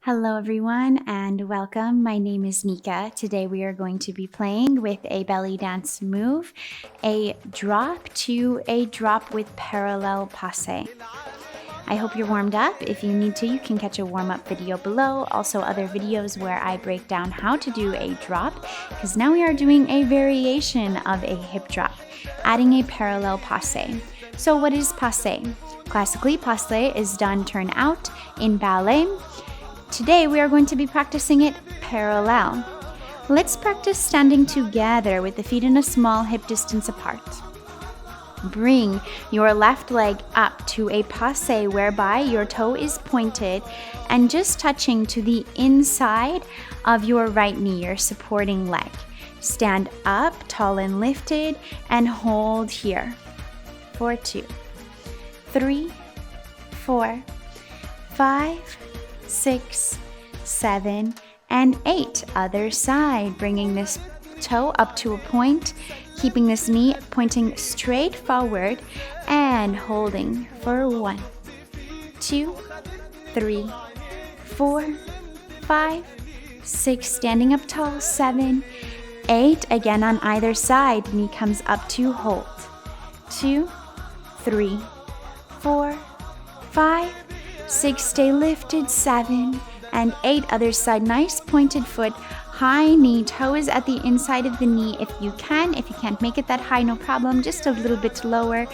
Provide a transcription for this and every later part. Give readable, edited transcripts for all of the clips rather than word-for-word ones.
Hello everyone and welcome. My name is Nikka. Today we are going to be playing with a belly dance move, a drop to a drop with parallel passé. I hope you're warmed up. If you need to, you can catch a warm-up video below. Also other videos where I break down how to do a drop, because now we are doing a variation of a hip drop, adding a parallel passé. So what is passé? Classically, passé is done turn out in ballet. Today we are going to be practicing it parallel. Let's practice standing together with the feet in a small hip distance apart. Bring your left leg up to a passé whereby your toe is pointed and just touching to the inside of your right knee, your supporting leg. Stand up, tall and lifted, and hold here. 4, 2, 3, 4, 5, 6, 7, and 8. Other side, bringing this toe up to a point, keeping this knee pointing straight forward and holding for 1, 2, 3, 4, 5, 6, standing up tall, 7, 8. Again on either side, knee comes up to hold. 2, 3, 4, 5, 6, stay lifted, 7, and 8. Other side, nice pointed foot, high knee, toe is at the inside of the knee if you can. If you can't make it that high, no problem, just a little bit lower,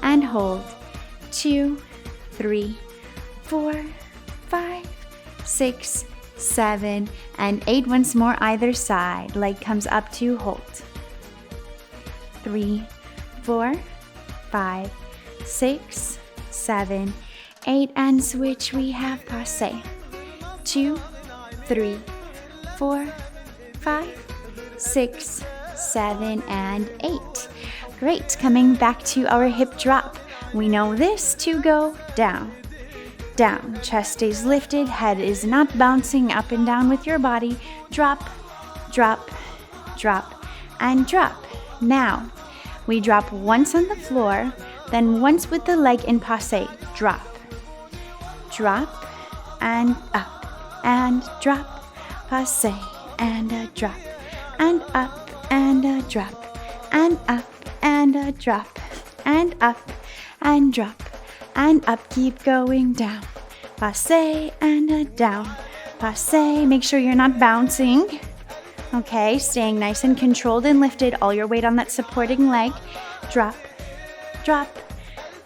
and hold. 2, 3, 4, 5, 6, 7, and 8. Once more, either side, leg comes up to hold. 3, 4, 5, 6, 7, 8, and switch. We have passé. 2, 3, 4, 5, 6, 7, and 8. Great. Coming back to our hip drop. We know this to go down, down. Chest stays lifted, head is not bouncing up and down with your body. Drop, drop, drop, and drop. Now, we drop once on the floor, then once with the leg in passé. Drop, drop, and up, and drop, passé, and a drop, and up, and a drop, and up, and a drop, and up, and drop, and up. Keep going down, passé, and a down, passé. Make sure you're not bouncing. Okay, staying nice and controlled and lifted, all your weight on that supporting leg. Drop, drop,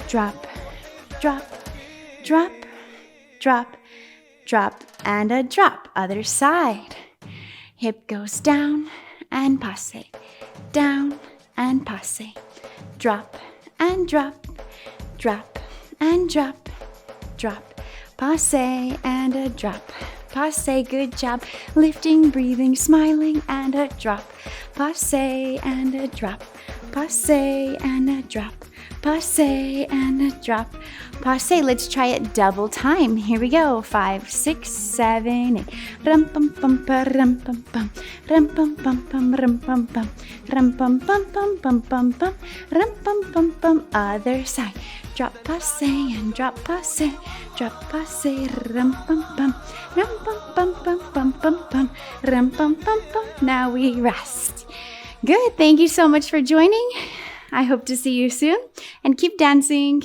drop, drop, drop, drop, drop, and a drop. Other side. Hip goes down and passé, down and passé. Drop and drop, drop and drop, drop, passé, and a drop. Passé, good job. Lifting, breathing, smiling, and a drop. Passé, and a drop. Passé, and a drop. Passé, and a drop. Passé. Let's try it double time. Here we go. 5, 6, 7, 8. Rum pum pum pa rum pum pum. Rum pum pum pum rum pum pum. Rum pum pum pum pum pum pum. Rum pum pum pum. Other side. Drop passé and drop passé. Drop passé. Rum pum pum. Rum pum pum pum pum pum pum. Rum pum pum pum. Now we rest. Good. Thank you so much for joining. I hope to see you soon and keep dancing.